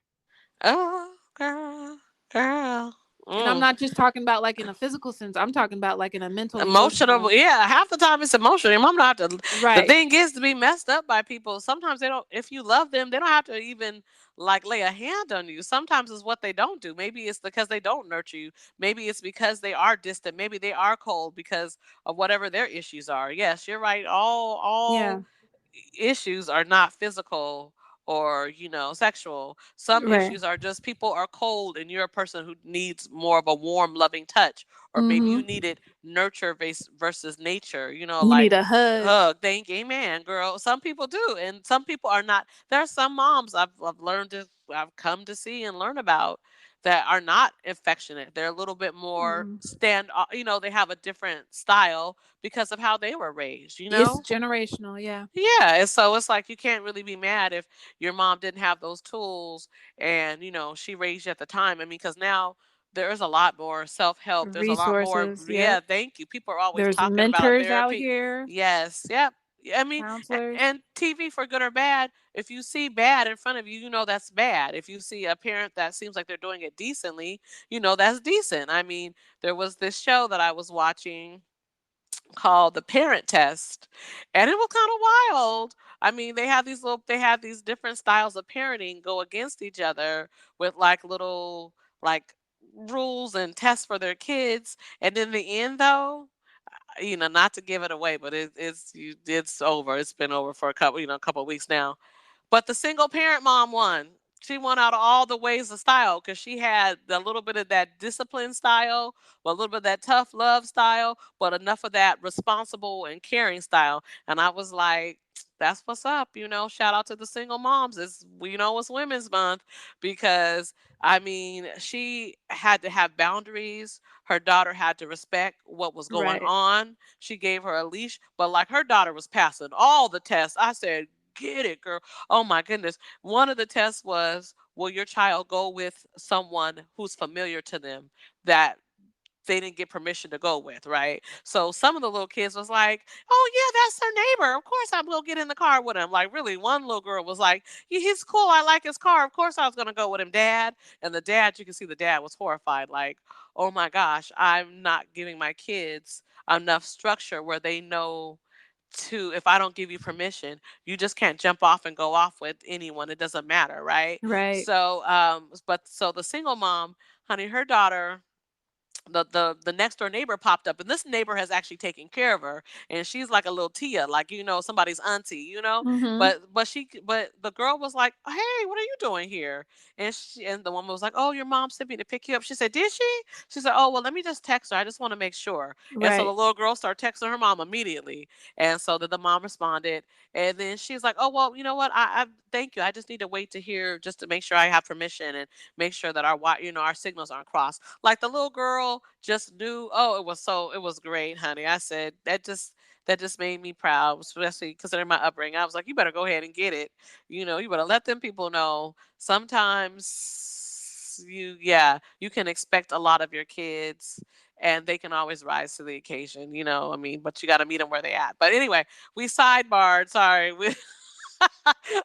Oh, girl, girl. And I'm Mm. not just talking about like in a physical sense. I'm talking about like in a mental, Emotional, emotional. yeah. Half the time it's emotional. Your mom don't have to. The Right. thing is to be messed up by people. Sometimes they don't. If you love them, they don't have to even like lay a hand on you. Sometimes it's what they don't do. Maybe it's because they don't nurture you. Maybe it's because they are distant. Maybe they are cold because of whatever their issues are. Yes, you're right. All Yeah. issues are not physical or sexual. Some Right. issues are just people are cold and you're a person who needs more of a warm loving touch, or maybe you Mm-hmm. needed nurture versus nature, You need like a hug. hug. Thank you, amen, girl. Some people do, and some people are not. There are some moms I've come to see and learn about that are not affectionate. They're a little bit more Mm. they have a different style because of how they were raised. It's generational. Yeah. Yeah, and so it's like you can't really be mad if your mom didn't have those tools and she raised you at the time. I mean, because now there's a lot more self-help. There's a lot more. Resources. Yeah, Yep. thank you. People are always There's talking about mentors out therapy. here, Yes, yep. I mean, counselors. and TV, for good or bad, if you see bad in front of you, you know that's bad. If you see a parent that seems like they're doing it decently, you know that's decent. I mean, there was this show that I was watching called The Parent Test, and it was kind of wild. I mean, they have these different styles of parenting go against each other with like little like rules and tests for their kids. And in the end, though, not to give it away, but it's over. It's been over for a couple of weeks now. But the single parent mom won. She won out of all the ways of style because she had a little bit of that discipline style, but a little bit of that tough love style, but enough of that responsible and caring style. And I was like, that's what's up. Shout out to the single moms. It's Women's Month, because I mean, she had to have boundaries. Her daughter had to respect what was going Right. on. She gave her a leash, but like her daughter was passing all the tests. I said, get it, girl. Oh my goodness. One of the tests was, will your child go with someone who's familiar to them that they didn't get permission to go with, right? So some of the little kids was like, "Oh yeah, that's her neighbor. Of course I'm gonna get in the car with him." Like, really, one little girl was like, "Yeah, he's cool. I like his car. Of course I was gonna go with him, Dad." And the dad, you can see the dad was horrified, like, "Oh my gosh, I'm not giving my kids enough structure where they know to, if I don't give you permission, you just can't jump off and go off with anyone. It doesn't matter, right?" Right. So, so the single mom, honey, her daughter, the next door neighbor popped up, and this neighbor has actually taken care of her, and she's like a little tia, like somebody's auntie. Mm-hmm. But the girl was like, "Hey, what are you doing here?" And the woman was like, "Oh, your mom sent me to pick you up." She said, "Did she?" She said, "Oh, well, let me just text her. I just want to make sure." And so the Right. little girl started texting her mom immediately, and so the mom responded, and then she's like, "Oh, well, you know what? I thank you. I just need to wait to hear, just to make sure I have permission and make sure that our signals aren't crossed." Like, the little girl just knew. Oh, it was great, honey. I said that just made me proud, especially considering my upbringing. I was like, you better go ahead and get it. You better let them people know. Sometimes you can expect a lot of your kids, and they can always rise to the occasion. I mean, but you got to meet them where they at. But anyway, we sidebarred. Sorry,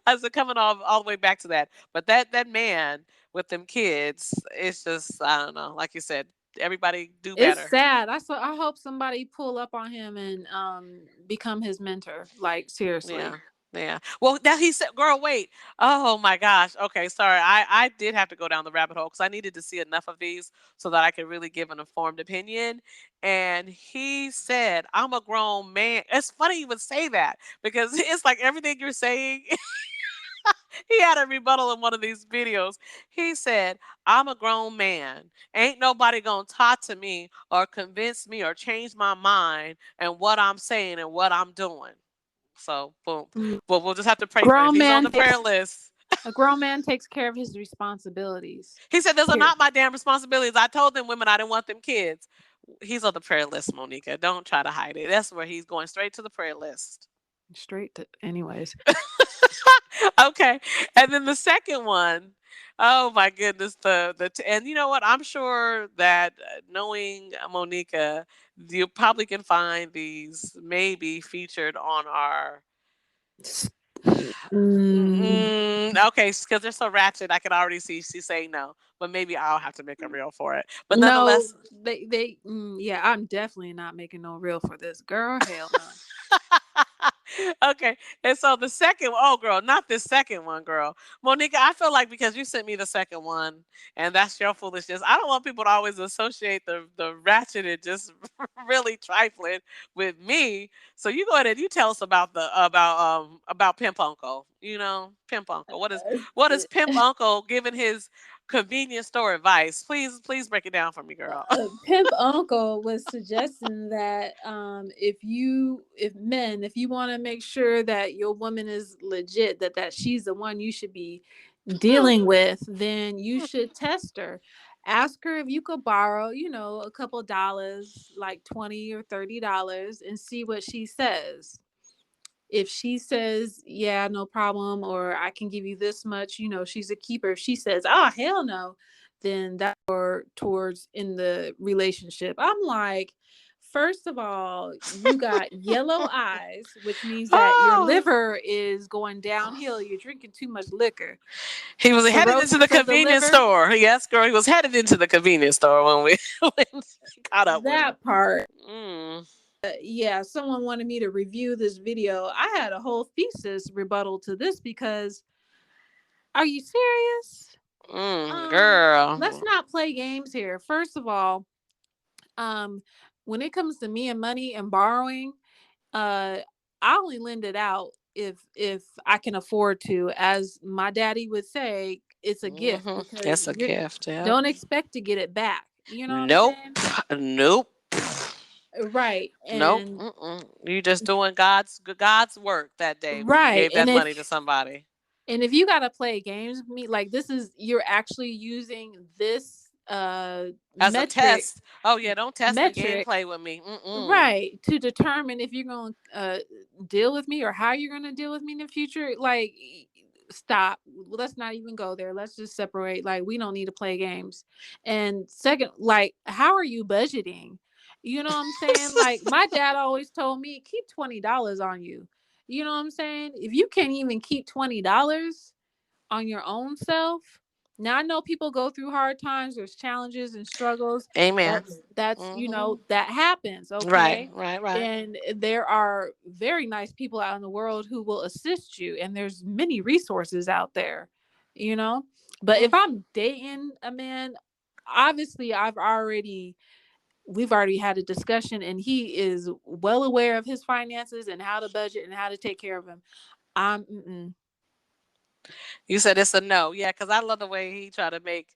I was coming all the way back to that. But that man with them kids, it's just, I don't know. Like you said, everybody do It's better. sad. I hope somebody pull up on him and become his mentor. Like, seriously. Yeah. Yeah. Well, that he said, girl, wait. Oh my gosh. Okay, sorry. I did have to go down the rabbit hole because I needed to see enough of these so that I could really give an informed opinion. And he said, I'm a grown man. It's funny you would say that because it's like everything you're saying. He had a rebuttal in one of these videos. He said, I'm a grown man. Ain't nobody gonna talk to me or convince me or change my mind and what I'm saying and what I'm doing. So, boom. Well, we'll just have to pray for him. Grown He's on man the prayer takes list. a grown man takes care of his responsibilities. He said, those are Period. not my damn responsibilities. I told them women I didn't want them kids. He's on the prayer list, Monica. Don't try to hide it. That's where he's going straight to the prayer list. Straight to, anyways. Okay. And then the second one, oh my goodness, and you know what? I'm sure that knowing Monica, you probably can find these maybe featured on our okay, because they're so ratchet, I can already see she's saying no, but maybe I'll have to make a reel for it. But No, nonetheless, yeah, I'm definitely not making no reel for this, girl. Hell no. okay. And so the second, oh girl, not this second one, girl. Monica, I feel like because you sent me the second one and that's your foolishness, I don't want people to always associate the ratchet and just really trifling with me. So you go ahead and you tell us about the about Pimp Uncle. You know, Pimp Uncle. What is Pimp Uncle giving his convenience store advice? Please break it down for me, girl. Pimp Uncle was suggesting that if you want to make sure that your woman is legit, that she's the one you should be dealing with, then you should test her. Ask her if you could borrow, a couple dollars, like $20 or $30, and see what she says. If she says, yeah, no problem, or I can give you this much, she's a keeper. If she says, oh, hell no, then that's towards in the relationship. I'm like, first of all, you got yellow eyes, which means that your liver is going downhill. You're drinking too much liquor. He was headed into the Cirrhosis of the convenience liver. store. Yes, girl, he was headed into the convenience store when we caught up with him. That part. Mm. Yeah, someone wanted me to review this video. I had a whole thesis rebuttal to this because, are you serious? Girl. Let's not play games here. First of all, when it comes to me and money and borrowing, I only lend it out if I can afford to. As my daddy would say, it's a gift because It's a gift. Yeah. don't expect to get it back. You know Nope. what I'm saying? Nope. Right. Nope. And You just doing God's work that day when you right. gave that money to somebody. And if you gotta play games with me, like you're actually using this As metric, a test. Oh yeah, don't test the metric, gameplay with me. right, to determine if you're gonna deal with me or how you're gonna deal with me in the future. Like, stop. Let's not even go there. Let's just separate. Like, we don't need to play games. And second, like, how are you budgeting? You know what I'm saying? Like, my dad always told me, keep $20 on you. You know what I'm saying? If you can't even keep $20 on your own self. Now I know people go through hard times, there's challenges and struggles. Amen. That's that happens, okay? Right. And there are very nice people out in the world who will assist you, and there's many resources out there, you know? But if I'm dating a man, obviously we've already had a discussion and he is well aware of his finances and how to budget and how to take care of him. You said it's a no. Yeah, because I love the way he tried to make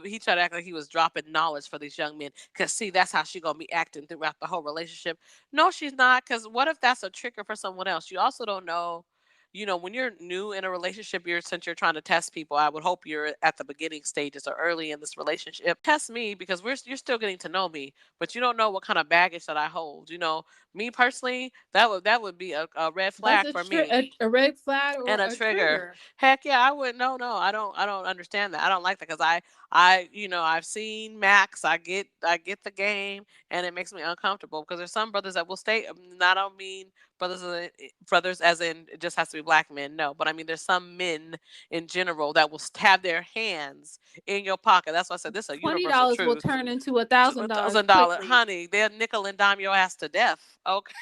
he tried to act like he was dropping knowledge for these young men. Because see, that's how she gonna be acting throughout the whole relationship. No, she's not. Because what if that's a trigger for someone else? You also don't know. When you're new in a relationship, since you're trying to test people, I would hope you're at the beginning stages or early in this relationship. Test me because you're still getting to know me, but you don't know what kind of baggage that I hold. Me personally, that would be a red flag for me. A red flag or And a trigger. Heck yeah, I wouldn't. No, I don't understand that. I don't like that because I've seen Max. I get the game, and it makes me uncomfortable because there's some brothers that will stay. I don't mean brothers as in it just has to be black men. No, but I mean there's some men in general that will have their hands in your pocket. That's why I said this is a universal truth. $20 will turn into $1,000. $1,000, honey. They'll nickel and dime your ass to death. Okay.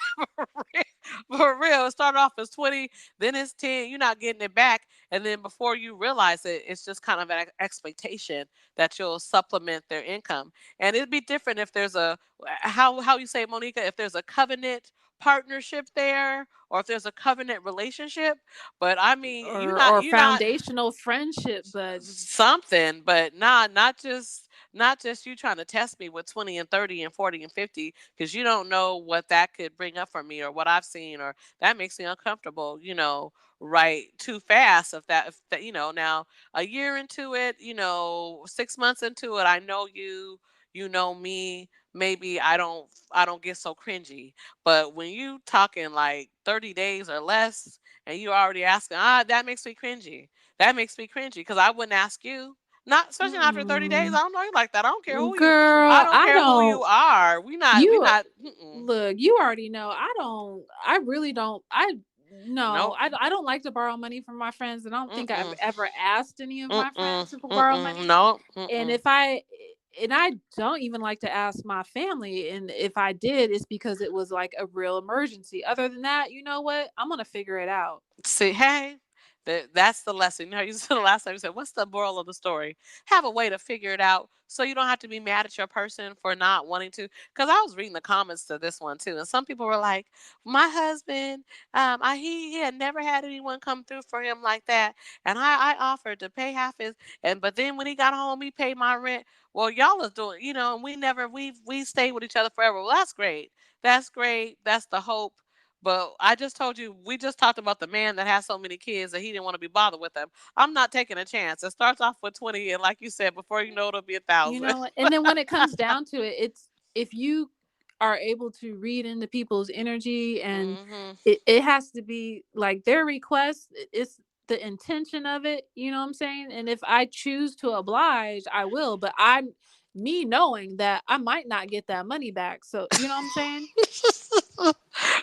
For real. It started off as 20, then it's 10. You're not getting it back. And then before you realize it, it's just kind of an expectation that you'll supplement their income. And it'd be different if there's a, how you say, Monica, if there's a covenant partnership there, or if there's a covenant relationship. But I mean, or you're not foundational friendship, but something, but not just you trying to test me with 20 and 30 and 40 and 50, because you don't know what that could bring up for me, or what I've seen, or that makes me uncomfortable, right too fast. If that, now a year into it, 6 months into it, I know you, you know me, maybe I don't get so cringy. But when you talking like 30 days or less, and you already asking, that makes me cringy. That makes me cringy, because I wouldn't ask you. Not especially not after 30 days. I don't know you like that. I don't care who you. I girl, don't I care who you don't. are. We not. We You not. look. You already know. I really don't. Nope. I don't like to borrow money from my friends, and I don't think I've Mm-mm. ever asked any of my friends Mm-mm. to borrow money. Mm-mm. No. And Mm-mm. I don't even like to ask my family. And if I did, it's because it was like a real emergency. Other than that, you know what? I'm gonna figure it out. See, hey, that's the lesson. You said the last time you said, "What's the moral of the story?" Have a way to figure it out, so you don't have to be mad at your person for not wanting to. Because I was reading the comments to this one too, and some people were like, "My husband, he had never had anyone come through for him like that, and I offered to pay half his, but then when he got home, he paid my rent." Well, y'all is doing, and we stayed with each other forever. Well, that's great. That's great. That's the hope. But I just told you, we just talked about the man that has so many kids that he didn't want to be bothered with them. I'm not taking a chance. It starts off with 20, and like you said, before you know, it'll be 1,000. And then when it comes down to it, it's if you are able to read into people's energy, and Hmm. it has to be like their request, it's the intention of it, you know what I'm saying? And if I choose to oblige, I will, but I'm me knowing that I might not get that money back. So, you know what I'm saying?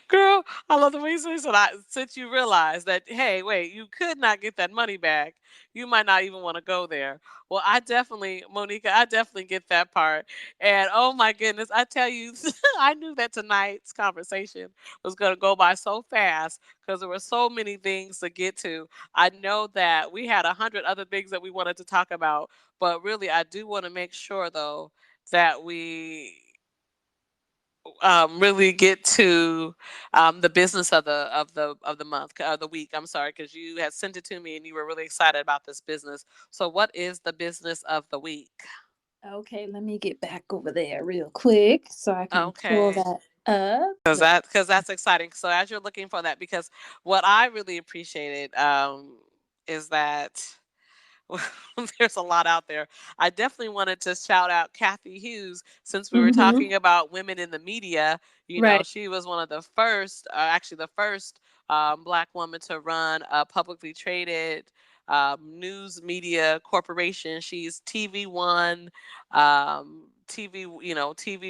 Girl, I love the way you said, since you realize that, hey, wait, you could not get that money back, you might not even want to go there. Well, Monica, I definitely get that part. And oh my goodness, I tell you, I knew that tonight's conversation was going to go by so fast, because there were so many things to get to. I know that we had 100 other things that we wanted to talk about, but really, I do want to make sure, though, that we really get to the business of the month, the week. I'm sorry, because you had sent it to me and you were really excited about this business. So, what is the business of the week? Okay, let me get back over there real quick so I can pull Okay, that up. because that's exciting. So, as you're looking for that, because what I really appreciated is that there's a lot out there. I definitely wanted to shout out Kathy Hughes, since we were Mm-hmm. talking about women in the media. Right. She was one of the first, actually the first Black woman to run a publicly traded news media corporation. She's TV One, TV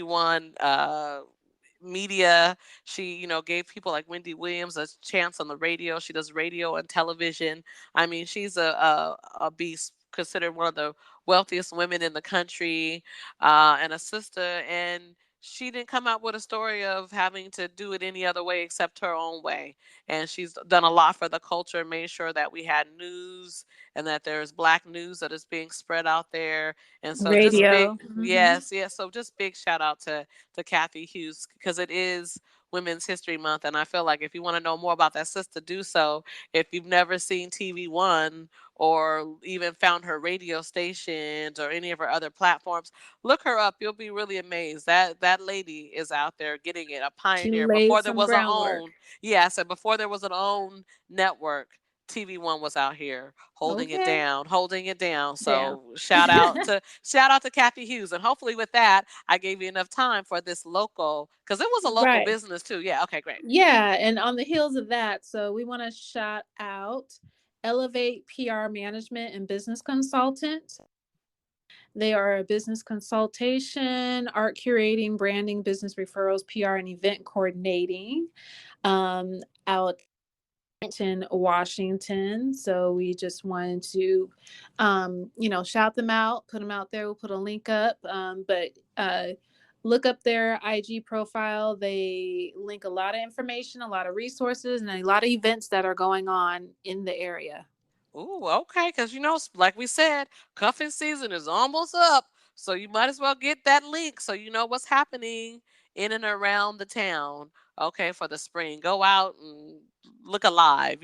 One. Media. She, gave people like Wendy Williams a chance on the radio. She does radio and television. I mean, she's a beast, considered one of the wealthiest women in the country, and a sister. And she didn't come out with a story of having to do it any other way except her own way. And she's done a lot for the culture, made sure that we had news, and that there's Black news that is being spread out there. And so just big, Radio. Mm-hmm. yes, yes. So just big shout out to Kathy Hughes, because it is Women's History Month. And I feel like if you want to know more about that sister, do so. If you've never seen TV One, or even found her radio stations or any of her other platforms, look her up. You'll be really amazed. That lady is out there getting it, a She pioneer. laid Before there some was a groundwork. own, yeah, so before there was an own network, TV One was out here holding it Okay. down, holding it down. Down. So shout out to Kathy Hughes. And hopefully with that, I gave you enough time for this local, because it was a local Right. business too. Yeah, okay, great. Yeah. And on the heels of that, so we want to shout out Elevate PR Management and Business Consultant. They are a business consultation, art curating, branding, business referrals, PR, and event coordinating out in Washington. So we just wanted to, shout them out, put them out there. We'll put a link up. But look up their IG profile. They link a lot of information, a lot of resources, and a lot of events that are going on in the area. Ooh, okay, because like we said, cuffing season is almost up, so you might as well get that link so you know what's happening in and around the town. Okay, for the spring, go out and look alive.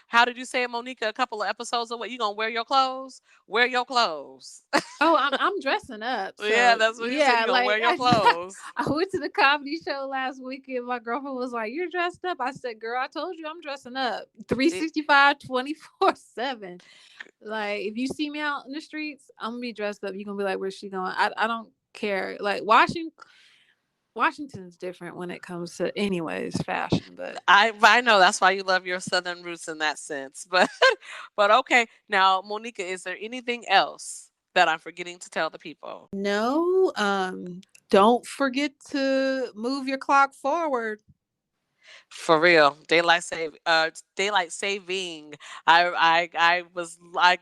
How did you say it, Monica? A couple of episodes away, you gonna wear your clothes? Wear your clothes. Oh, I'm dressing up. Yeah, So that's what you said. yeah, You gonna wear like your clothes. I went to the comedy show last weekend. My girlfriend was like, "You're dressed up." I said, "Girl, I told you I'm dressing up 365, 24/7. Like, if you see me out in the streets, I'm gonna be dressed up. You're gonna be like, where's she going? I don't care. Like Washington's different when it comes to anyways fashion, but I know that's why you love your Southern roots in that sense. But okay. Now, Monica, is there anything else that I'm forgetting to tell the people? no, don't forget to move your clock forward. For real, daylight saving. I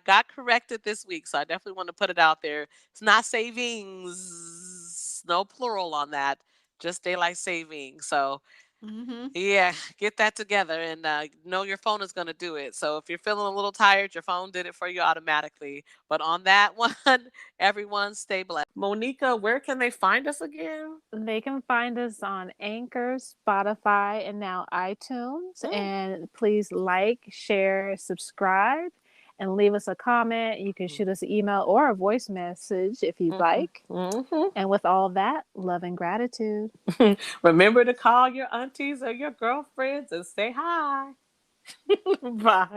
got corrected this week, so I definitely want to put it out there. It's not savings, no plural on that, just daylight saving. So Mm-hmm. yeah, get that together and know your phone is going to do it. So if you're feeling a little tired, your phone did it for you automatically. But on that one, everyone stay blessed. Monica, where can they find us again? They can find us on Anchor, Spotify, and now iTunes. And please like, share, subscribe, and leave us a comment. You can shoot us an email or a voice message if you'd like. And with all that, love and gratitude. Remember to call your aunties or your girlfriends and say hi. Bye.